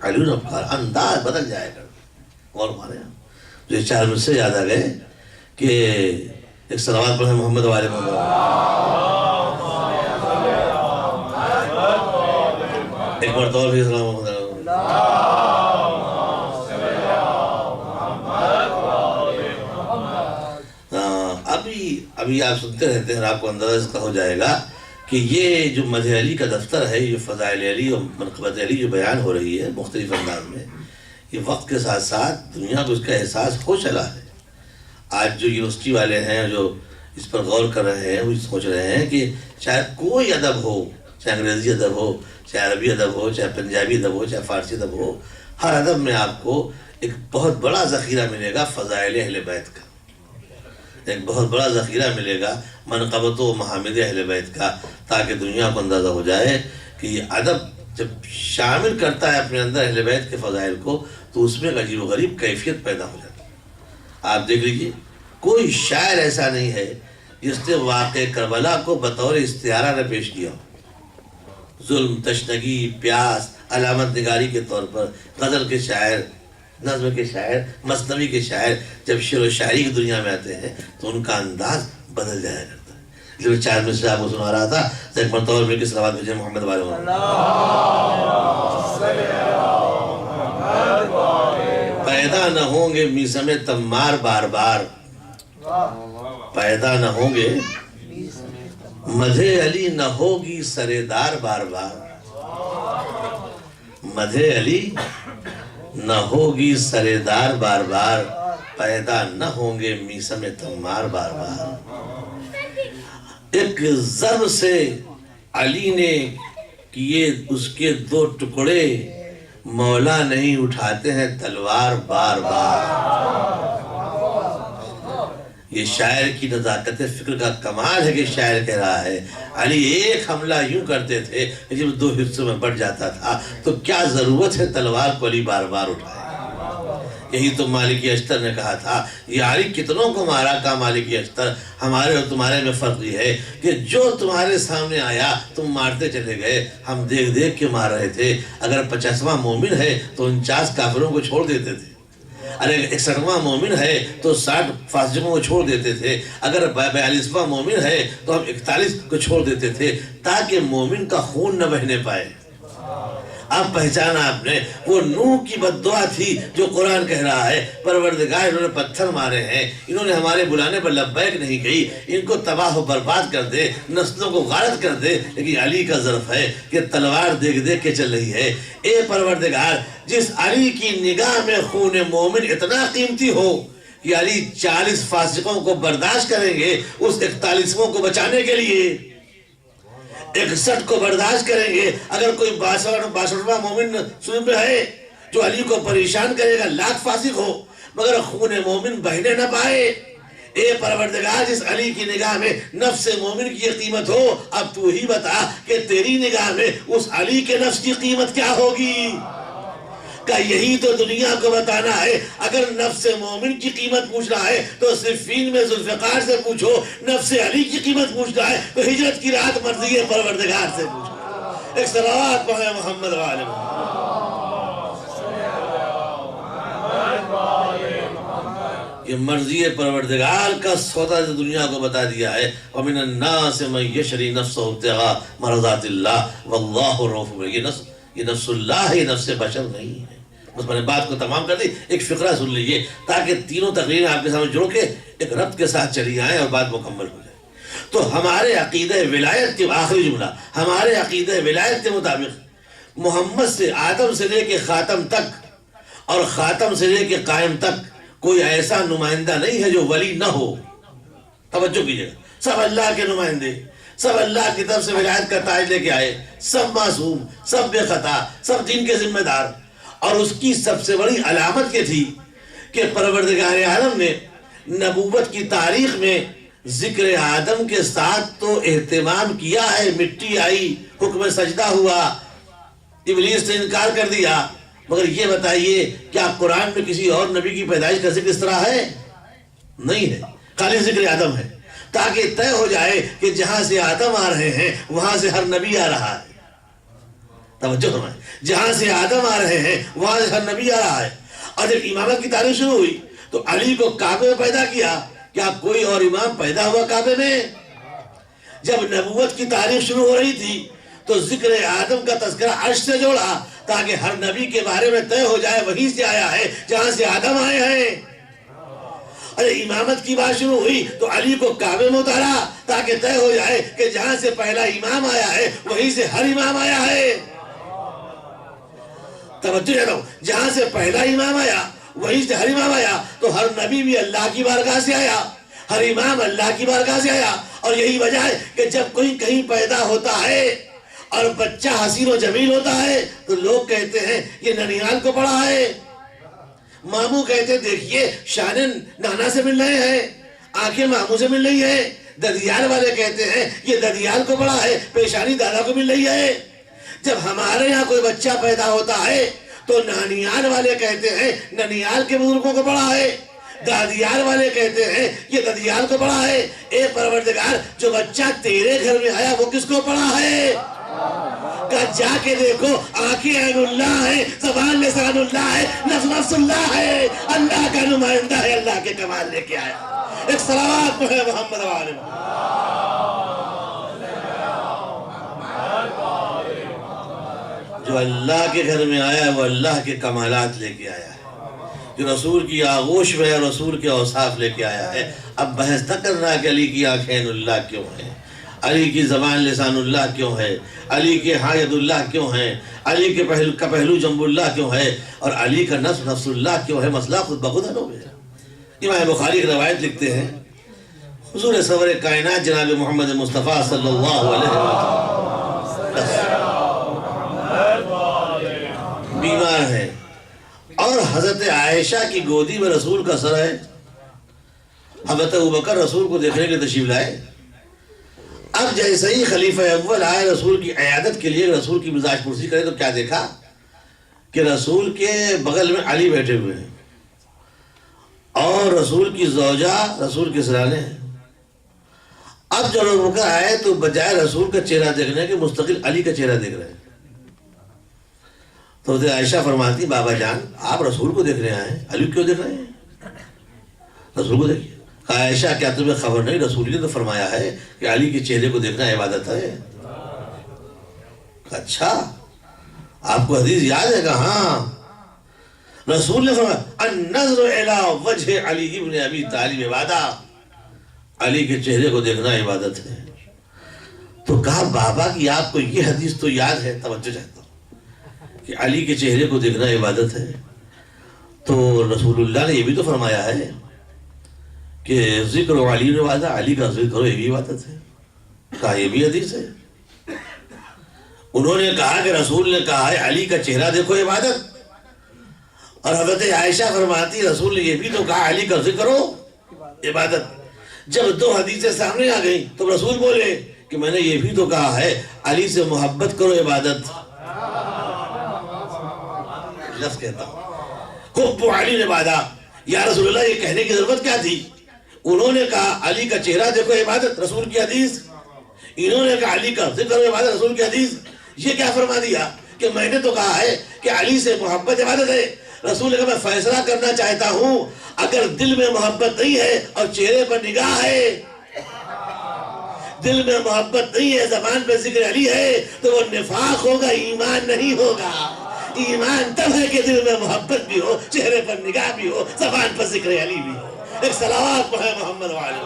علون افکار، انداز بدل جائے گا. اور مانے جو چار مجھ سے یاد آ گئے کہ ایک صلوات پڑھیں محمد والے محمد. ایک مرتبہ بھی سلام محمد. ابھی آپ سنتے رہتے ہیں اور آپ کو اندازہ اس کا ہو جائے گا کہ یہ جو مدح علی کا دفتر ہے، یہ فضائل علی اور منقبت علی جو بیان ہو رہی ہے مختلف انداز میں، یہ وقت کے ساتھ ساتھ دنیا کو اس کا احساس ہو چلا ہے. آج جو یونیورسٹی والے ہیں جو اس پر غور کر رہے ہیں وہ سوچ رہے ہیں کہ چاہے کوئی ادب ہو، چاہے انگریزی ادب ہو، چاہے عربی ادب ہو، چاہے پنجابی ادب ہو، چاہے فارسی ادب ہو، ہر ادب میں آپ کو ایک بہت بڑا ذخیرہ ملے گا فضائل اہل بیت کا، ایک بہت بڑا ذخیرہ ملے گا منقبت و محامد اہل بیت کا، تاکہ دنیا کو اندازہ ہو جائے کہ یہ ادب جب شامل کرتا ہے اپنے اندر اہل بیت کے فضائل کو تو اس میں عجیب و غریب کیفیت پیدا ہو جاتی ہے. آپ دیکھ لیجئے کوئی شاعر ایسا نہیں ہے جس نے واقع کربلا کو بطور استعارہ نہ پیش کیا ہو. ظلم، تشنگی، پیاس، علامت نگاری کے طور پر غزل کے شاعر، نظم کے شاعر، مثنوی کے شاعر جب شعر و شاعری کی دنیا میں آتے ہیں تو ان کا انداز بدل جایا کرتا ہے. جب چار میں سے آپ کو سنا رہا تھا تو ایک مرتبہ میں کی صلوات بھیجیں محمد والے محمد. پیدا نہ ہوں گے میسم تمار بار بار، پیدا نہ ہوں گے مدح علی نہ ہوگی سردار بار بار، مدح علی نہ ہوگی سردار بار بار، پیدا نہ ہوں گے میسم تمار بار بار. ایک ضرب سے علی نے کیے اس کے دو ٹکڑے، مولا نہیں اٹھاتے ہیں تلوار بار بار. یہ شاعر کی نزاکت فکر کا کمال ہے کہ شاعر کہہ رہا ہے علی ایک حملہ یوں کرتے تھے کہ جب دو حصوں میں بٹ جاتا تھا تو کیا ضرورت ہے تلوار کو علی بار بار اٹھائے. یہی تو مالکی اشتر نے کہا تھا یہ علی کتنوں کو مارا. کا مالکی اشتر ہمارے اور تمہارے میں فرق یہ ہے کہ جو تمہارے سامنے آیا تم مارتے چلے گئے، ہم دیکھ دیکھ کے مار رہے تھے. اگر 50واں مومن ہے تو 49 کافروں کو چھوڑ دیتے تھے، اگر 61واں مومن ہے تو 60 فاسقوں کو چھوڑ دیتے تھے، اگر 42واں مومن ہے تو ہم 41 کو چھوڑ دیتے تھے تاکہ مومن کا خون نہ بہنے پائے. اب پہچانا آپ نے وہ نوح کی بد دعا تھی جو قرآن کہہ رہا ہے پروردگار انہوں نے پتھر مارے ہیں، انہوں نے ہمارے بلانے پر لبیک نہیں کہی، ان کو تباہ و برباد کر دے، نسلوں کو غارت کر دے. لیکن علی کا ظرف ہے کہ تلوار دیکھ دیکھ کے چل رہی ہے. اے پروردگار جس علی کی نگاہ میں خون مومن اتنا قیمتی ہو کہ علی 40 فاسقوں کو برداشت کریں گے اس 41واں کو بچانے کے لیے، 61 کو برداشت کریں گے اگر کوئی 62واں مومن سن پہ ہے جو علی کو پریشان کرے گا، لاکھ فاسق ہو مگر خون مومن بہنے نہ پائے. اے پروردگار جس علی کی نگاہ میں نفس مومن کی قیمت ہو، اب تو ہی بتا کہ تیری نگاہ میں اس علی کے نفس کی قیمت کیا ہوگی. کہ یہی تو دنیا کو بتانا ہے. اگر نفس مومن کی قیمت پوچھ رہا ہے تو صفین میں ذوالفقار سے پوچھو، نفس علی کی قیمت پوچھ رہا ہے تو ہجرت کی رات مرضی پروردگار سے پوچھو. ایک صلوات پڑھیں محمد والے محمد. یہ مرضی پروردگار کا سودا جو دنیا کو بتا دیا ہے. وَمِنَ النَّاسِ مَن يَشْرِي نَفْسَهُ ابْتِغَاءَ مَرْضَاتِ اللَّهِ وَاللَّهُ رَءُوفٌ بِالْعِبَادِ. یہ نفس اللہ ہے، یہ نفس بشر نہیں ہے. بس میں نے بات کو تمام کر دی. ایک فقرہ سن لیجئے تاکہ تینوں تقریریں آپ کے سامنے جوڑ کے ایک ربط کے ساتھ چلی آئیں اور بات مکمل ہو جائے. تو ہمارے عقیدہ ولایت کے آخری جملہ، ہمارے عقیدہ ولایت کے مطابق محمد سے آدم سے لے کے خاتم تک اور خاتم سے لے کے قائم تک کوئی ایسا نمائندہ نہیں ہے جو ولی نہ ہو. توجہ کیجئے گا، سب اللہ کے نمائندے، سب اللہ کی طرف سے ولایت کا تاج لے کے آئے، سب معصوم، سب بے خطا، سب دین کے ذمہ دار. اور اس کی سب سے بڑی علامت یہ تھی کہ پروردگار عالم نے نبوت کی تاریخ میں ذکر آدم کے ساتھ تو اہتمام کیا ہے. مٹی آئی، حکم سجدہ ہوا، ابلیس نے انکار کر دیا، مگر یہ بتائیے کیا قرآن میں کسی اور نبی کی پیدائش کا ذکر اس طرح ہے؟ نہیں ہے، خالی ذکر آدم ہے تاکہ طے ہو جائے کہ جہاں سے آدم آ رہے ہیں وہاں سے ہر نبی آ رہا ہے. توجہ فرمائیں، جہاں سے آدم آ رہے ہیں وہاں سے ہر نبی آ رہا ہے. اور جب امامت کی تاریخ شروع ہوئی تو علی کو کعبے میں پیدا کیا. کیا کوئی اور امام پیدا ہوا کعبے میں؟ جب نبوت کی تاریخ شروع ہو رہی تھی تو ذکر آدم کا تذکرہ عرش سے جوڑا تاکہ ہر نبی کے بارے میں طے ہو جائے وہیں سے آیا ہے جہاں سے آدم آئے ہیں. ارے امامت کی بات شروع ہوئی تو علی کو کعبے میں اتارا تاکہ طے ہو جائے کہ جہاں سے پہلا امام آیا ہے وہیں سے ہر امام آیا ہے. توجہ کہتا ہوں، جہاں سے پہلا امام آیا وہیں سے ہر امام آیا تو ہر نبی بھی اللہ کی بارگاہ سے آیا، ہر امام اللہ کی بارگاہ سے آیا. اور یہی وجہ ہے کہ جب کوئی کہیں پیدا ہوتا ہے اور بچہ حسین و جمیل ہوتا ہے تو لوگ کہتے ہیں یہ ننیال کو پڑھا ہے. ماموں کہتے ہیں دیکھیے شان نانا سے مل رہے ہیں، آنکھیں ماموں سے مل رہی ہے. ددیال والے کہتے ہیں یہ ددیال کو پڑھا ہے، پیشانی دادا کو مل رہی ہے. جب ہمارے یہاں کوئی بچہ پیدا ہوتا ہے تو نانیال والے کہتے ہیں ننیال کے بزرگوں کو پڑھا ہے، دادیال والے کہتے ہیں یہ ددیال کو پڑھا ہے. اے پروردگار، جو بچہ تیرے گھر میں آیا وہ کس کو پڑھا ہے؟ کہ جا کے دیکھو، آنکھیں عین اللہ ہے، زبان لسان اللہ ہے، نفس نفس اللہ ہے، اللہ کا نمائندہ ہے، اللہ کے کمال لے کے آیا. ایک صلوات پڑھے محمد والے. جو اللہ کے گھر میں آیا ہے وہ اللہ کے کمالات لے کے آیا ہے، جو رسول کی آغوش میں ہے رسول کے اوصاف لے کے آیا ہے. اب بحث نہ کرنا کہ علی کی آنکھیں اللہ کیوں ہیں، علی کی زبان لسان اللہ کیوں ہے، علی کے ہاں ید اللہ کیوں ہیں، علی کے پہلو جنب اللہ کیوں ہے، اور علی کا نفس نفس اللہ کیوں ہے. مسئلہ خود بخود حل ہو گیا. امام بخاری کی روایت لکھتے ہیں حضور سرور کائنات جناب محمد مصطفیٰ صلی اللہ علیہ وسلم بیمار ہیں اور حضرت عائشہ کی گودی میں رسول کا سر ہے. حضرت ابوبکر رسول کو دیکھنے کے تشریف لائے. اب جیسے ہی خلیفہ اول آئے رسول کی عیادت کے لیے رسول کی مزاج پرسی کرے تو کیا دیکھا کہ رسول کے بغل میں علی بیٹھے ہوئے ہیں اور رسول کی زوجہ رسول کے سرانے ہیں. اب جب ابوبکر آئے تو بجائے رسول کا چہرہ دیکھنے کے مستقل علی کا چہرہ دیکھ رہے ہیں. تو عائشہ فرماتی بابا جان آپ رسول کو دیکھ رہے ہیں، علی کیوں دیکھ رہے ہیں؟ رسول کو دیکھیے. عائشہ کیا تمہیں خبر نہیں، رسول نے تو فرمایا ہے کہ علی کے چہرے کو دیکھنا عبادت ہے. اچھا آپ کو حدیث یاد ہے کہ ہاں رسول نے فرمایا النظر الی وجہ علی ابن ابی طالب عبادہ، علی کے چہرے کو دیکھنا عبادت ہے. تو کہا بابا کہ آپ کو یہ حدیث تو یاد ہے، توجہ چاہتا ہوں کہ علی کے چہرے کو دیکھنا عبادت ہے. تو رسول اللہ نے یہ بھی تو فرمایا ہے کہ ذکر علی عبادہ، علی کا ذکر کرو یہ بھی عبادت ہے. کہا یہ بھی حدیث ہے. انہوں نے کہا کہ رسول نے کہا ہے علی کا چہرہ دیکھو عبادت، اور حضرت عائشہ فرماتی رسول نے یہ بھی تو کہا علی کا ذکر کرو عبادت. جب دو حدیثیں سامنے آ گئی تو رسول بولے کہ میں نے یہ بھی تو کہا ہے علی سے محبت کرو عبادت. لفظ کہتا ہوں حب علی عبادہ. یا رسول اللہ یہ کہنے کی ضرورت کیا تھی؟ انہوں نے کہا علی کا چہرہ دیکھو عبادت، رسول کی حدیث. انہوں نے کہا علی کا ذکر کرو عبادت، رسول کی حدیث. یہ کیا فرما دیا کہ میں نے تو کہا ہے کہ علی سے محبت عبادت ہے. رسول نے کہا میں فیصلہ کرنا چاہتا ہوں اگر دل میں محبت نہیں ہے اور چہرے پر نگاہ ہے، دل میں محبت نہیں ہے زبان پہ ذکر علی ہے تو وہ نفاق ہوگا، ایمان نہیں ہوگا. ایمان تب ہے کہ دل میں محبت بھی ہو، چہرے پر نگاہ بھی ہو، زبان پر ذکر علی بھی ہو. ایک صلوات پڑھے محمد وعلى.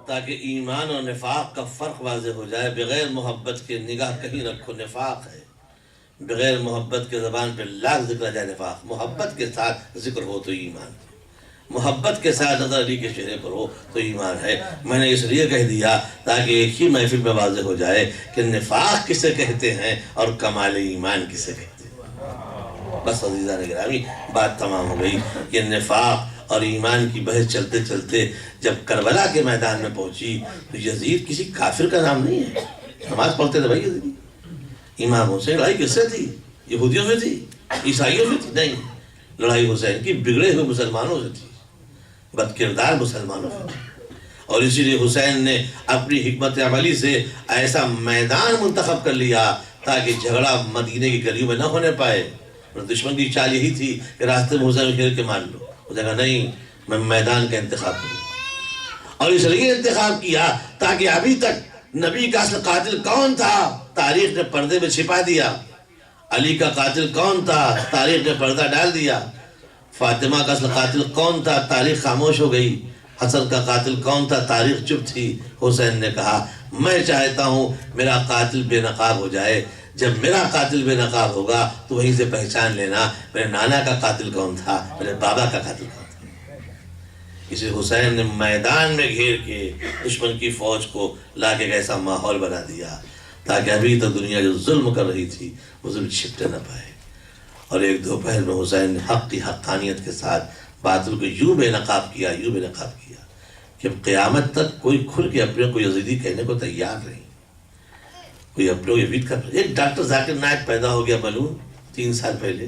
تاکہ ایمان اور نفاق کا فرق واضح ہو جائے. بغیر محبت کے نگاہ کہیں رکھو نفاق ہے، بغیر محبت کے زبان پہ لاکھ ذکر جائے نفاق. محبت کے ساتھ ذکر ہو تو ایمان، محبت کے ساتھ نظر علی کے چہرے پر ہو تو ایمان ہے. میں نے اس لیے کہہ دیا تاکہ ایک ہی محفل میں واضح ہو جائے کہ نفاق کسے کہتے ہیں اور کمال ایمان کسے کہتے ہیں. بس عزیزان گرامی بات تمام ہو گئی. یہ نفاق اور ایمان کی بحث چلتے چلتے جب کربلا کے میدان میں پہنچی تو یزید کسی کافر کا نام نہیں ہے. نماز پڑھتے تھے بھائی یزید. امام حسین لڑائی کس سے تھی؟ یہودیوں سے تھی؟ عیسائیوں سے تھی؟ نہیں. لڑائی حسین کی بگڑے ہوئے مسلمانوں سے تھی، بد کردار مسلمانوں سے تھی، اور اسی لیے حسین نے اپنی حکمت عملی سے ایسا میدان منتخب کر لیا تاکہ جھگڑا مدینے کی گلیوں میں نہ ہونے پائے۔ اور دشمن کی چال یہی تھی کہ راستے میں حسین گھیر کے مار لو، اس نے کہا نہیں، میں میدان کا انتخاب کروں، اور اس لیے انتخاب کیا تاکہ ابھی تک نبی کا اصل قاتل کون تھا تاریخ نے پردے میں چھپا دیا، علی کا قاتل کون تھا تاریخ نے پردہ ڈال دیا، فاطمہ کا اصل قاتل کون تھا تاریخ خاموش ہو گئی، حسن کا قاتل کون تھا تاریخ چپ تھی۔ حسین نے کہا میں چاہتا ہوں میرا قاتل بے نقاب ہو جائے، جب میرا قاتل بے نقاب ہوگا تو وہیں سے پہچان لینا میرے نانا کا قاتل کون تھا، میرے بابا کا قاتل کون تھا۔ اسی حسین نے میدان میں گھیر کے دشمن کی فوج کو لا کے ایسا ماحول بنا دیا تاکہ ابھی تک دنیا جو ظلم کر رہی تھی وہ ظلم چھپتے نہ پائے۔ اور ایک دوپہر میں حسین نے حق کی حقانیت کے ساتھ باطل کو یوں بے نقاب کیا کہ قیامت تک کوئی کھل کے اپنے کو یزیدی کہنے کو تیار نہیں، کوئی اپنے کو یزید کر۔ ایک ڈاکٹر ذاکر نائک پیدا ہو گیا ملعون 3 سال پہلے،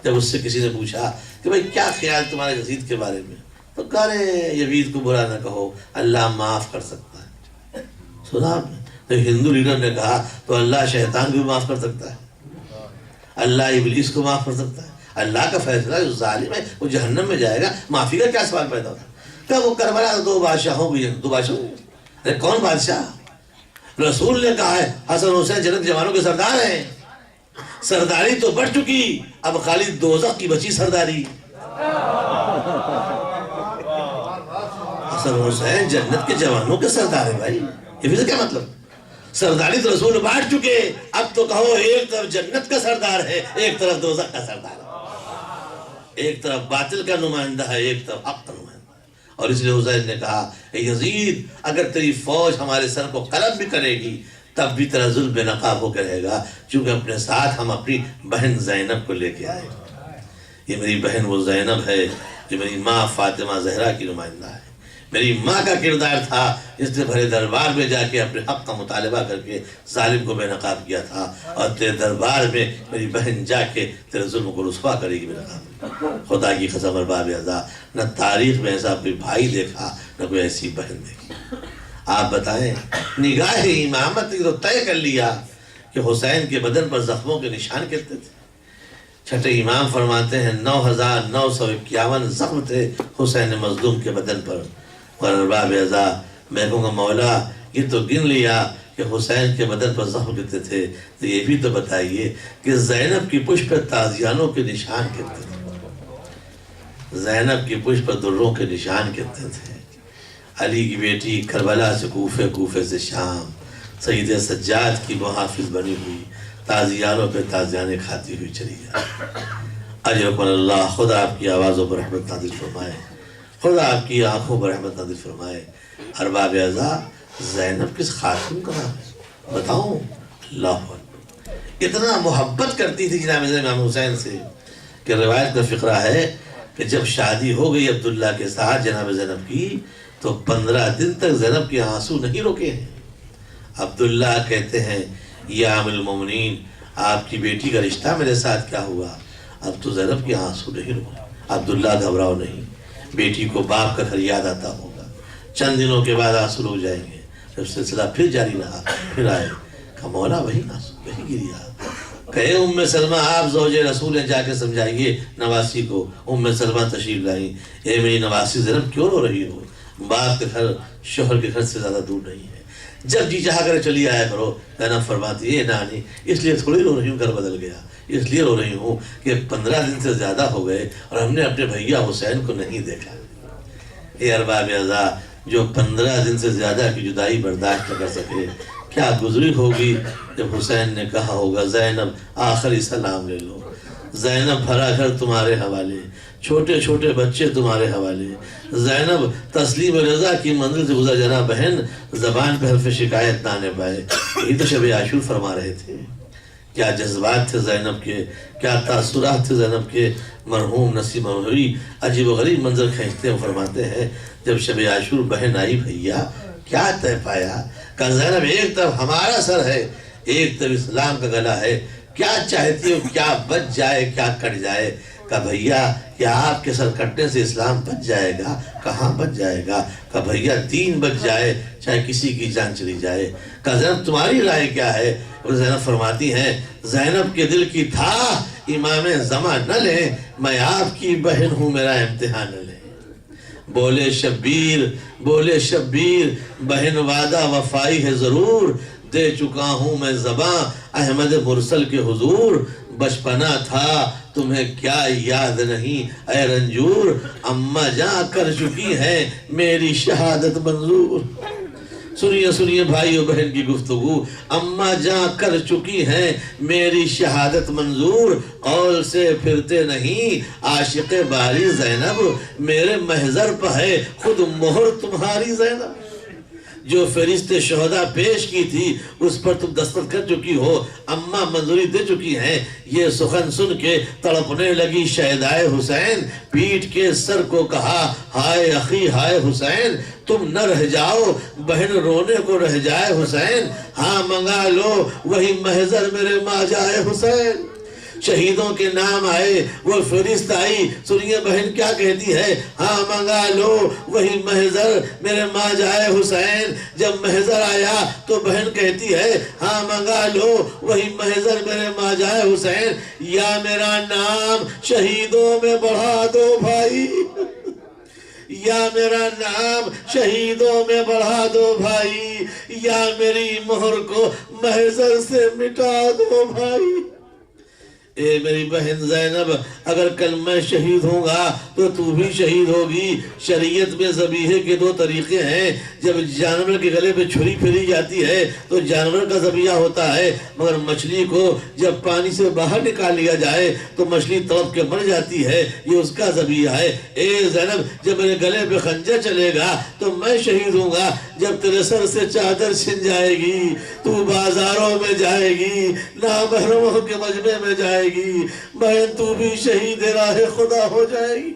جب اس سے کسی نے پوچھا کہ بھائی کیا خیال تمہارے یزید کے بارے میں، تو کہا رہے یزید کو برا نہ کہو، اللہ معاف کر سکتا ہے۔ سنا آپ نے؟ تو ہندو لیڈر نے کہا تو اللہ شیطان کو بھی معاف کر سکتا ہے، اللہ ابلیس کو معاف کر سکتا ہے، اللہ کا فیصلہ جو ظالم ہے وہ جہنم میں جائے گا، معافی کا کیا سوال پیدا ہوتا ہے؟ کہ وہ کربلا 2 بادشاہوں کی 2 بادشاہ، ارے کون بادشاہ؟ رسول نے کہا ہے حسن حسین جنت جوانوں کے سردار ہیں، سرداری تو بڑھ چکی، اب خالی دوزخ کی بچی سرداری۔ حسن حسین جنت کے جوانوں کے سردار ہیں بھائی، یہ بھی کیا مطلب؟ سرداری تو رسول بانٹ چکے، اب تو کہو ایک طرف جنت کا سردار ہے، ایک طرف دوزخ کا سردار ہے، ایک طرف باطل کا نمائندہ ہے، ایک طرف حق کا نمائندہ ہے۔ اور اس لیے حسین نے کہا اے یزید اگر تیری فوج ہمارے سر کو قلب بھی کرے گی تب بھی تیرا ظلم بے نقاب ہو کے رہے گا، چونکہ اپنے ساتھ ہم اپنی بہن زینب کو لے کے آئے۔ یہ میری بہن وہ زینب ہے جو میری ماں فاطمہ زہرا کی نمائندہ ہے، میری ماں کا کردار تھا جس نے بھرے دربار میں جا کے اپنے حق کا مطالبہ کر کے ظالم کو بے نقاب کیا تھا، اور تیرے دربار میں میری بہن جا کے تیرے ظلم کو رسوا کرے گی بے نقاب۔ خدا کی قسم ارباب اعضاء، نہ تاریخ میں ایسا کوئی بھائی دیکھا نہ کوئی ایسی بہن دیکھی۔ آپ بتائیں، نگاہ امامت نے تو طے کر لیا کہ حسین کے بدن پر زخموں کے نشان کتنے تھے۔ چھٹے امام فرماتے ہیں 9951 زخم تھے حسین مظلوم کے بدن پر۔ اور ارباب اعضاء میں کہوں گا مولا یہ تو گن لیا کہ حسین کے بدن پر زخم کتنے تھے، تو یہ بھی تو بتائیے کہ زینب کی پشت پر تازیانوں کے نشان کتنے تھے، زینب کی پشت پر دروں کے نشان کتنے تھے۔ علی کی بیٹی کربلا سے کوفے، کوفے سے شام، سید سجاد کی محافظ بنی ہوئی، تازیانوں پہ تازیانے کھاتی ہوئی چلی جائے۔ اجرکم اللہ، خدا آپ کی آوازوں پر رحمت نازل فرمائے، خدا آپ کی آنکھوں پر رحمت نازل فرمائے۔ ارباب اعضاء زینب کس خاتون کا نام ہے بتاؤں؟ اللہ اکبر، اتنا محبت کرتی تھی جناب امام حسین سے کہ روایت کا فقرہ ہے کہ جب شادی ہو گئی عبداللہ کے ساتھ جناب زینب کی تو 15 دن تک زینب کے آنسو نہیں روکے ہیں۔ عبداللہ کہتے ہیں یا ام المومنین آپ کی بیٹی کا رشتہ میرے ساتھ کیا ہوا؟ اب تو زینب کے آنسو نہیں روکے۔ عبداللہ گھبراؤ نہیں، بیٹی کو باپ کا گھر یاد آتا ہوگا، چند دنوں کے بعد آنسو رک جائیں گے۔ جب سلسلہ پھر جاری رہا، پھر آئے، کہا مولا وہی آنسو وہی گریا۔ کہے ام سلمہ آپ زوج رسول ہیں، جا کے سمجھائیے نواسی کو۔ ام سلمہ تشریف لائیں، اے میری نواسی زینب کیوں رو رہی ہو؟ باپ کے گھر شوہر کے گھر سے زیادہ دور نہیں ہے، جب جی چاہا کرے چلی آیا کرو۔ زینب فرماتی ہے نانی اس لیے تھوڑی رو رہی ہوں گھر بدل گیا، اس لیے رو رہی ہوں کہ 15 دن سے زیادہ ہو گئے اور ہم نے اپنے بھیا حسین کو نہیں دیکھا۔ اے ارباب اعضاء، جو 15 دن سے زیادہ کی جدائی برداشت نہ کر سکے، کیا گزری ہوگی جب حسین نے کہا ہوگا زینب آخری سلام لے لو، زینب بھرا گھر تمہارے حوالے، چھوٹے چھوٹے بچے تمہارے حوالے، زینب تسلیم رضا کی منزل سے گزر جانا بہن، زبان پہ حرف شکایت نہ آنے پائے۔ یہی تو شب عاشور فرما رہے تھے۔ کیا جذبات تھے زینب کے، کیا تاثرات تھے زینب کے۔ مرحوم نسیم منوری عجیب و غریب منظر کھینچتے ہیں، فرماتے ہیں جب شب عاشور بہن آئی بھیا کیا طے پایا؟ کہ زینب ایک طرف ہمارا سر ہے، ایک طرف اسلام کا گلا ہے، کیا چاہتی ہو کیا بچ جائے کیا کٹ جائے؟ کہا بھیا کیا آپ کے سر کٹنے سے اسلام بچ جائے گا؟ کہاں بچ جائے گا؟ کہا بھیا دین بچ جائے چاہے کسی کی جان چلی جائے۔ کہا زینب تمہاری رائے کیا ہے؟ زینب فرماتی ہیں زینب کے دل کی تھا امام زمان نہ لیں، میں آپ کی بہن ہوں میرا امتحان نہ لیں۔ بولے شبیر بہن وعدہ وفائی ہے ضرور، دے چکا ہوں میں زباں احمد مرسل کے حضور۔ بچپنا تھا تمہیں کیا یاد نہیں اے رنجور، اماں جاں کر چکی ہے میری شہادت منظور۔ سنیے بھائی و بہن کی گفتگو، اماں جاں کر چکی ہیں میری شہادت منظور، قول سے پھرتے نہیں عاشق باری زینب، میرے محضر پہ ہے خود مہر تمہاری زینب۔ جو فہرست شہداء پیش کی تھی اس پر تم دستخط کر چکی ہو، اماں منظوری دے چکی ہیں۔ یہ سخن سن کے تڑپنے لگی شہدائے حسین، پیٹ کے سر کو کہا ہائے اخی ہائے حسین، تم نہ رہ جاؤ بہن رونے کو رہ جائے حسین، ہاں منگا لو وہی محضر میرے ماں جائے حسین۔ شہیدوں کے نام آئے وہ فہرست آئی، سنیے بہن کیا کہتی ہے، ہاں منگا لو وہی محضر میرے ماں جائے حسین۔ جب محضر آیا تو بہن کہتی ہے ہاں منگا لو وہی محضر میرے ماں جائے حسین، یا میرا نام شہیدوں میں بڑھا دو بھائی، یا میرا نام شہیدوں میں بڑھا دو بھائی، یا میری مہر کو محضر سے مٹا دو بھائی۔ اے میری بہن زینب اگر کل میں شہید ہوں گا تو تو بھی شہید ہوگی۔ شریعت میں ذبیحے کے دو طریقے ہیں، جب جانور کے گلے پہ چھری پھیری جاتی ہے تو جانور کا ذبیحہ ہوتا ہے، مگر مچھلی کو جب پانی سے باہر نکال لیا جائے تو مچھلی تڑپ کے مر جاتی ہے، یہ اس کا ذبیحہ ہے۔ اے زینب جب میرے گلے پہ خنجر چلے گا تو میں شہید ہوں گا، جب تیرے سر سے چادر چھن جائے گی تو بازاروں میں جائے گی، نامحرموں کے مجمع میں جائے گی، بہن تو بھی شہید راہ خدا ہو جائے گی۔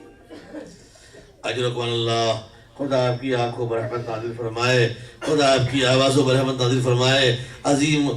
اجرکم اللہ، خدا آپ کی آنکھوں پر رحمت نازل فرمائے، خدا آپ کی آوازوں پر رحمت نازل فرمائے۔ عظیم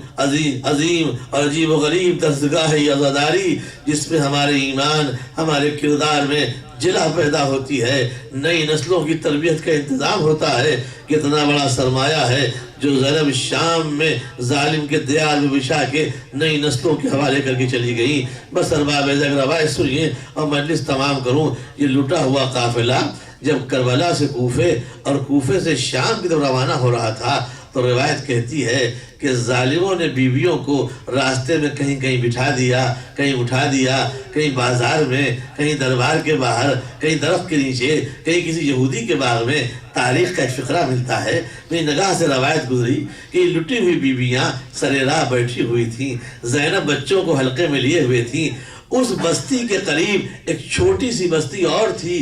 اور عجیب و غریب دستگاہ عزاداری جس میں ہمارے ایمان ہمارے کردار میں جلا پیدا ہوتی ہے، نئی نسلوں کی تربیت کا انتظام ہوتا ہے۔ کتنا بڑا سرمایہ ہے جو زینب شام میں ظالم کے دیار میں بچھا کے نئی نسلوں کے حوالے کر کے چلی گئی۔ بس ارباب اگر روایت سنیے اور مجلس تمام کروں، یہ لٹا ہوا قافلہ جب کربلا سے کوفے اور کوفے سے شام کی طرف روانہ ہو رہا تھا تو روایت کہتی ہے کہ ظالموں نے بیویوں کو راستے میں کہیں کہیں بٹھا دیا، کہیں اٹھا دیا، کہیں بازار میں، کہیں دربار کے باہر، کہیں درخت کے نیچے، کہیں کسی یہودی کے باغ میں۔ تاریخ کا ایک فقرہ ملتا ہے، میری نگاہ سے روایت گزری کہ لٹی ہوئی بیویاں سر راہ بیٹھی ہوئی تھیں، زینب بچوں کو حلقے میں لیے ہوئے تھیں۔ اس بستی کے قریب ایک چھوٹی سی بستی اور تھی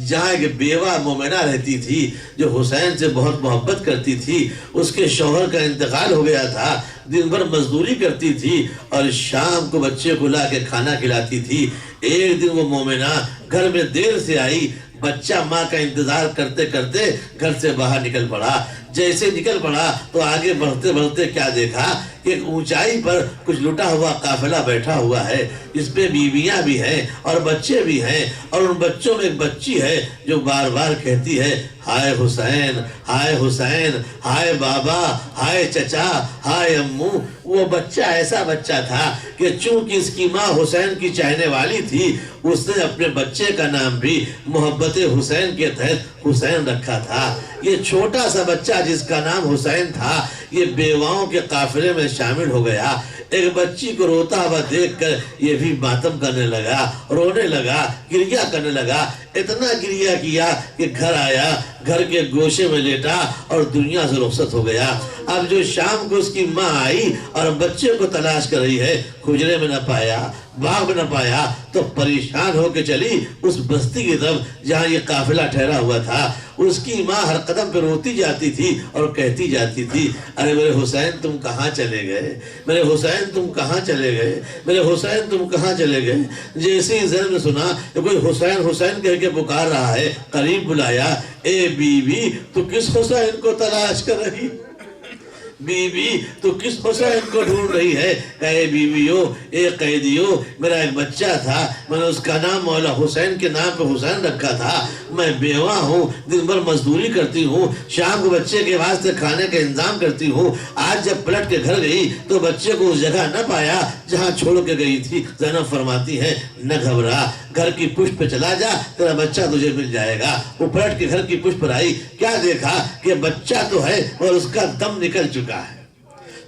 جہاں ایک بیوہ مومنہ رہتی تھی جو حسین سے بہت محبت کرتی تھی۔ اس کے شوہر کا انتقال ہو گیا تھا، دن بھر مزدوری کرتی تھی اور شام کو بچے کو لا کے کھانا کھلاتی تھی۔ ایک دن وہ مومنہ گھر میں دیر سے آئی، بچہ ماں کا انتظار کرتے کرتے گھر سے باہر نکل پڑا۔ جیسے نکل پڑا تو آگے بڑھتے بڑھتے کیا دیکھا کہ ایک اونچائی پر کچھ لٹا ہوا قافلہ بیٹھا ہوا ہے، جس پہ بیویاں بھی ہیں اور بچے بھی ہیں، اور ان بچوں میں ایک بچی ہے جو بار بار کہتی ہے ہائے حسین، ہائے حسین، ہائے بابا، ہائے چچا، ہائے امو۔ وہ بچہ ایسا بچہ تھا کہ چونکہ اس کی ماں حسین کی چاہنے والی تھی، اس نے اپنے بچے کا نام بھی محبت حسین کے تحت حسین رکھا تھا۔ یہ چھوٹا سا بچہ جس کا نام حسین تھا یہ بیواؤں کے قافلے میں شامل ہو گیا۔ ایک بچی کو روتا ہوا دیکھ کر یہ بھی ماتم کرنے لگا، رونے لگا، گریہ کرنے لگا۔ اتنا گریہ کیا کہ گھر آیا، گھر کے گوشے میں لیٹا اور دنیا سے رخصت ہو گیا۔ اب جو شام کو اس کی ماں آئی اور بچے کو تلاش کر رہی ہے، حجرے میں نہ پایا، باغ میں نہ پایا، تو پریشان ہو کے چلی اس بستی کی طرف جہاں یہ قافلہ ٹھہرا ہوا تھا۔ اس کی ماں ہر قدم پہ روتی جاتی تھی اور کہتی جاتی تھی ارے میرے حسین تم کہاں چلے گئے، میرے حسین تم کہاں چلے گئے، میرے حسین تم کہاں چلے گئے۔ جیسے ہی زینب نے سنا کہ کوئی حسین حسین کہہ کے پکار رہا ہے، قریب بلایا، اے بیوی تو کس حسین کو تلاش کر رہی؟ بیوی تو کس حسین کو ڈھونڈ رہی ہے؟ اے بیویو، اے قیدیو، میرا ایک بچہ تھا، میں نے اس کا نام مولا حسین کے نام پہ حسین رکھا تھا، میں بیوہ ہوں، دن بھر مزدوری کرتی ہوں، شام کو بچے کے واسطے کھانے کا انتظام کرتی ہوں، آج جب پلٹ کے گھر گئی تو بچے کو اس جگہ نہ پایا جہاں چھوڑ کے گئی تھی۔ زینب فرماتی ہے نہ گھبرا، گھر کی پشت پہ چلا جا، تیرا بچہ تجھے مل جائے گا۔ وہ پلٹ کے گھر کی پشت پر آئی، کیا دیکھا کہ بچہ تو ہے اور اس کا دم نکل چکا ہے۔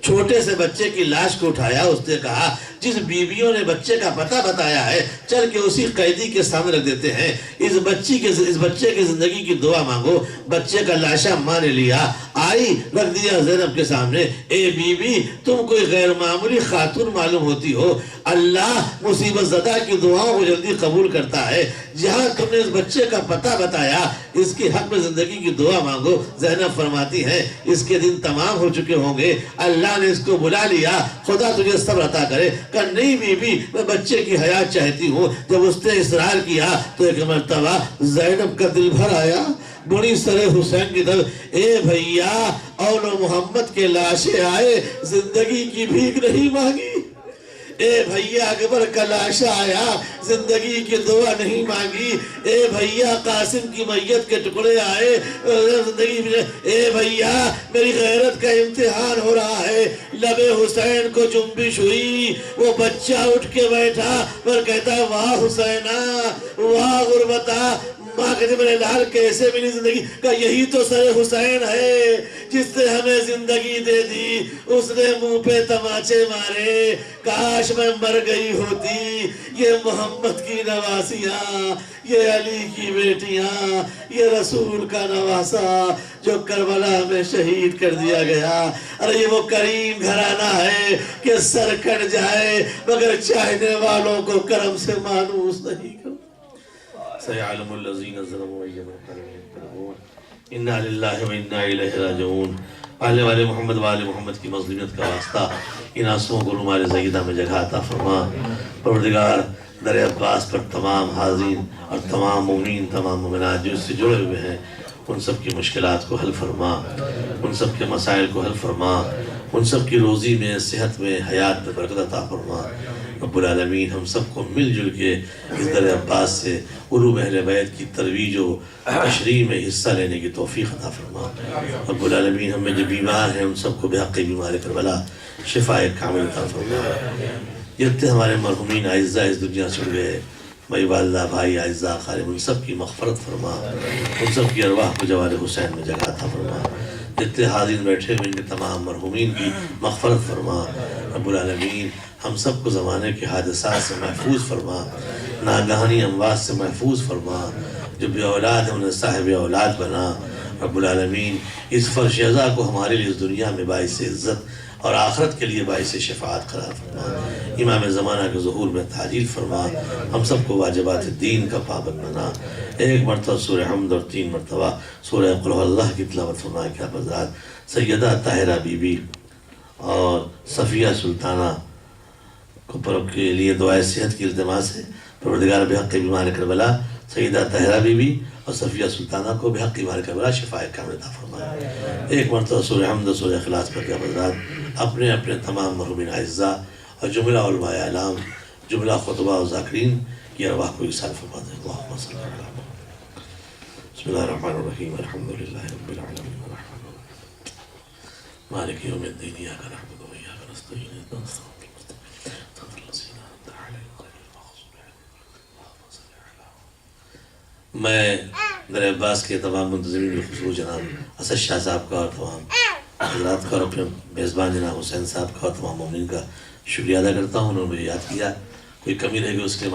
چھوٹے سے بچے کی لاش کو اٹھایا، اس نے کہا جس بیویوں نے بچے کا پتہ بتایا ہے چل کے اسی قیدی کے سامنے رکھ دیتے ہیں، اس بچے کی زندگی کی دعا مانگو۔ بچے کا لاشا ماں نے لیا، آئی رکھ دیا زینب کے سامنے۔ اے بی بی، تم کوئی غیر معمولی خاتون معلوم ہوتی ہو، اللہ مصیبت زدہ کی دعاؤں کو جلدی قبول کرتا ہے، جہاں تم نے اس بچے کا پتہ بتایا اس کی حق میں زندگی کی دعا مانگو۔ زینب فرماتی ہے اس کے دن تمام ہو چکے ہوں گے، اللہ نے اس کو بلا لیا، خدا تجھے صبر عطا کرے۔ کہ نہیں بی بی، میں بچے کی حیات چاہتی ہوں۔ جب اس نے اصرار کیا تو ایک مرتبہ زینب کا دل بھر آیا، بڑی سر حسین کی طرف، اے بھیا، اول محمد کے لاشے آئے، زندگی کی بھیک نہیں مانگی۔ اے بھیا اکبر کا لاشا آیا، زندگی کی دعا نہیں مانگی۔ اے بھیا قاسم کی میت کے ٹکڑے آئے، زندگی میں۔ اے بھیا میری غیرت کا امتحان ہو رہا ہے۔ لب حسین کو جنبش ہوئی، وہ بچہ اٹھ کے بیٹھا اور کہتا ہے واہ حسینہ، واہ غربتہ، ماں کہتے میرے لال کیسے ملی زندگی؟ کہ یہی تو سر حسین ہے جس نے ہمیں زندگی دے دی، اس نے منہ پہ تماچے مارے، کاش میں مر گئی ہوتی۔ یہ محمد کی نواسیاں، یہ علی کی بیٹیاں، یہ رسول کا نواسا جو کربلا میں شہید کر دیا گیا۔ ارے یہ وہ کریم گھرانہ ہے کہ سر کٹ جائے مگر چاہنے والوں کو کرم سے مانوس نہیں کرتا۔ سَيَعْلَمُ الَّذِينَ ظَلَمُوا أَيَّ مُنقَلَبٍ يَنقَلِبُونَ إِنَّا لِلَّهِ وَإِنَّا إِلَيْهِ رَاجِعُونَ۔ آل والے محمد والے محمد کی مظلومیت کا واسطہ ان آنسوؤں کو رومال زیدہ میں جگہ عطا فرما۔ پروردگار در عباس پر تمام حاضرین اور تمام مومنین، تمام مومنات جو اس سے جڑے ہوئے ہیں، ان سب کی مشکلات کو حل فرما، ان سب کے مسائل کو حل فرما، ان سب کی روزی میں، صحت میں، حیات میں برکت عطا فرما۔ رب العالمین ہم سب کو مل جل کے اس در عباس سے علوم اہل بیت کی ترویج و تشریح میں حصہ لینے کی توفیق عطا فرما۔ رب العالمین ہم میں جو بیمار ہیں ان سب کو بحق بیمار کربلا شفاء کامل عطا فرما۔ جتنے ہمارے مرحومین اعزاء اس دنیا سے اٹھ گئے، مائی والدہ، بھائی، اعزاء، خالم، ان سب کی مغفرت فرما، ان سب کی ارواح کو جوار حسین میں جگہ عطا فرما۔ جتنے حاضرین بیٹھے ہوئے ان کے تمام مرحومین کی مغفرت فرما۔ رب العالمین ہم سب کو زمانے کے حادثات سے محفوظ فرما، ناگہانی اموات سے محفوظ فرما۔ جو بے اولاد ہیں انہیں صاحب اولاد بنا۔ رب العالمین اس فرش ازا کو ہمارے لیے اس دنیا میں باعث عزت اور آخرت کے لیے باعث شفاعت قرار فرما۔ امام زمانہ کے ظہور میں تعجیل فرما، ہم سب کو واجبات دین کا پابند بنا۔ ایک مرتبہ سورہ حمد اور 3 مرتبہ سورہ قل هو اللہ کی تلاوت فرما کہ آپ حضرات سیدہ طاہرہ بی بی اور صفیہ سلطانہ کو کے لیے دعائے صحت کی التماس ہے۔ پروردگار بحق بیمار کربلا سیدہ طاہرہ بی بی اور صفیہ سلطانہ کو بحق بیمار کربلا شفاء کامل عطا فرمائے۔ ایک مرتبہ سورہ حمد و سورہ اخلاص پڑھ کے آپ حضرات اپنے اپنے تمام مرحومین اعزاء اور جملہ علماء اعلام، جملہ خطبہ و ذاکرین کی ارواح کو ایصال فرما دیں۔ اللہم صلی اللہ علیہ وسلم۔ بسم اللہ الرحمن الرحیم، الحمدللہ رب العالمین، الرحمن الرحیم، مالک یوم الدین، ایاک نعبد و ایاک نستعین، اهدنا الصراط المستقیم، صراط الذین انعمت علیہم غیر المغضوب علیہم۔ میں در عباس کے تمام منتظمین بالخصوص جناب اسد شاہ صاحب کا اور تمام حضرات کا اور اپنے میزبان جناب حسین صاحب کا اور تمام مومنین کا شکریہ ادا کرتا ہوں۔ انہوں نے مجھے یاد کیا، کوئی کمی رہ گئی اس کے